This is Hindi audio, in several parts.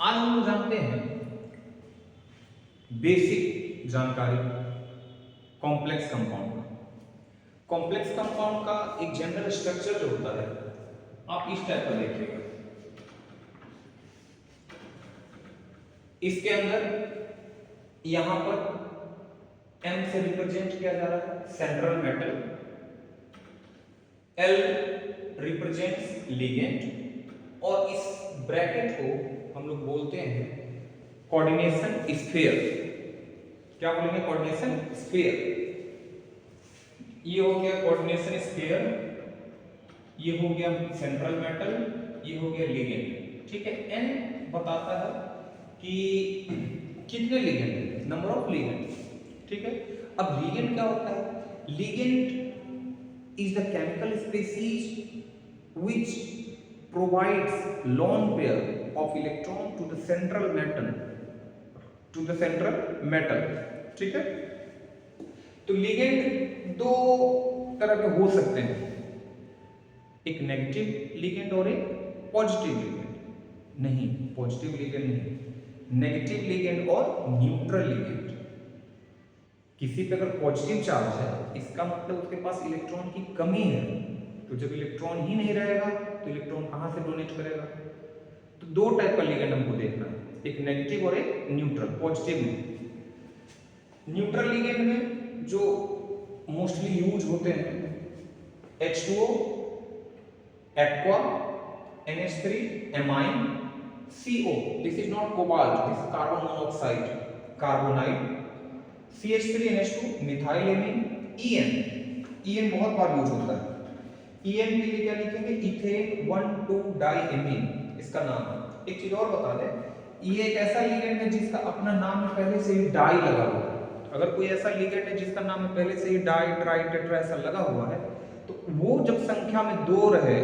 आज हम लोग जानते हैं बेसिक जानकारी कॉम्प्लेक्स कंपाउंड का। कॉम्प्लेक्स कंपाउंड का एक जनरल स्ट्रक्चर जो होता है आप इस टाइप का देखिएगा। इसके अंदर यहां पर M से रिप्रेजेंट किया जा रहा है central metal, L represents ligand और इस ब्रैकेट को हम लोग बोलते हैं कोऑर्डिनेशन स्फीयर। क्या बोलेंगे? Coordination sphere. ये हो गया कोऑर्डिनेशन स्फीयर, ये हो गया सेंट्रल मेटल, ये हो गया लिगेंड। ठीक है, N बताता है कि कितने लिगेंड है, नंबर ऑफ लिगेंड। ठीक है, अब लिगेंड क्या होता है? Ligand is the chemical species which provides lone pair of electron to the central metal ठीक है, तो लिगेंड दो तरह के हो सकते हैं, एक नेगेटिव लिगेंड और एक पॉजिटिव लिगेंड। नहीं, पॉजिटिव लिगेंड नहीं, नेगेटिव लिगेंड और न्यूट्रल लिगेंड। किसी पे अगर पॉजिटिव चार्ज है इसका मतलब उसके पास इलेक्ट्रॉन की कमी है, तो जब इलेक्ट्रॉन ही नहीं रहेगा तो इलेक्ट्रॉन कहां से डोनेट करेगा? तो दो टाइप का लिगेंड हमको देखना है, एक नेगेटिव और एक न्यूट्रल। पॉजिटिव में न्यूट्रल लिगेंड में जो मोस्टली यूज होते हैं H2O, aqua, NH3, amine, CO, this is not cobalt, this is carbon monoxide, carbonide, CH3NH2, methyl amine, EN बहुत बार यूज होता है। EN के लिए क्या लिखेंगे? इथेन 1,2-डाइएमीन इसका नाम है। एक चीज और बता दें, ये एक ऐसा लिगेंड है जिसका अपना नाम में पहले से ही डाई लगा हुआ है। अगर कोई ऐसा लिगेंड है जिसका नाम में पहले से ही डाई, ट्राई, टेट्रा ऐसा लगा हुआ है, तो वो जब संख्या में 2 रहे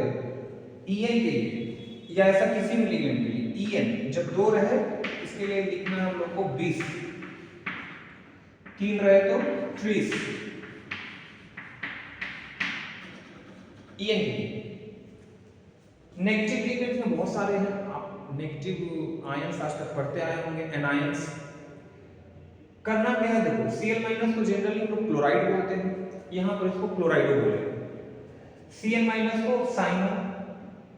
EN के लिए या ऐसा किसी भी लिगेंड के लिए, EN जब 2 रहे इसके लिए लिखना है हम लोग को 20, 3 रहे तो 30 EN के लिए। नेगेटिव लिगेंड्स में बहुत सारे हैं, आप नेगेटिव आयंस आज तक पढ़ते आए होंगे, एनायंस। करना क्या है देखो, Cl- को जनरली हम लोग क्लोराइड बोलते हैं, यहां पर इसको क्लोराइडो बोलेंगे। Cn- को साइनो,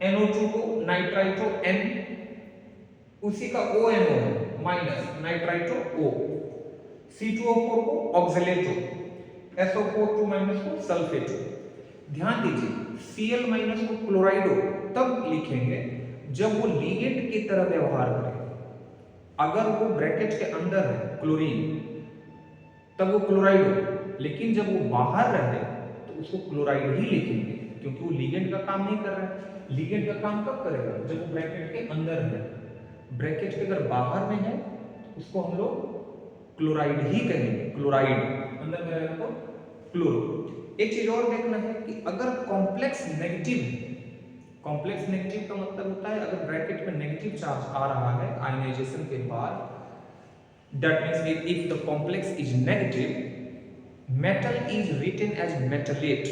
NO2 को नाइट्राइटो N, उसी का ONO है माइनस नाइट्राइटो O, C2O4 को ऑक्सलेटो, SO4 को सल्फेटो। ध्यान दीजिए, Cl- को क्लोराइडो तब लिखेंगे जब वो लिगेंड की तरह व्यवहार करे। अगर वो ब्रैकेट के अंदर है क्लोरीन तब वो क्लोराइड हो, लेकिन जब वो बाहर रहे तो उसको क्लोराइड ही लिखेंगे, क्योंकि वो लिगेंड का काम नहीं कर रहा है। लिगेंड का काम कब करेगा? जब वो ब्रैकेट के अंदर है। ब्रैकेट के अगर बाहर में है तो उसको हम लोग क्लोराइड ही कहेंगे, क्लोराइड। अंदर में रहेगा तो क्लोरो। एक चीज और देखना है कि अगर कॉम्प्लेक्स नेगेटिव है, कॉम्प्लेक्स नेगेटिव का मतलब होता है अगर ब्रैकेट में नेगेटिव चार्ज आ रहा है आयनाइजेशन के बाद, that means if the complex is negative, metal is written as metalate.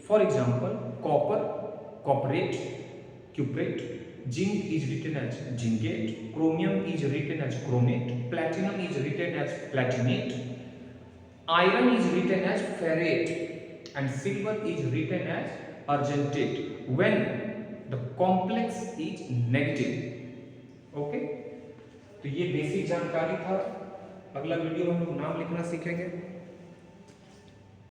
For example, copper, copperate, cuprate, zinc is written as zincate, chromium is written as chromate, platinum is written as platinate, iron is written as ferrate, and silver is written as argentate when the complex is negative. Okay, तो ये बेसिक जानकारी था। अगला वीडियो में हम लोग नाम लिखना सीखेंगे।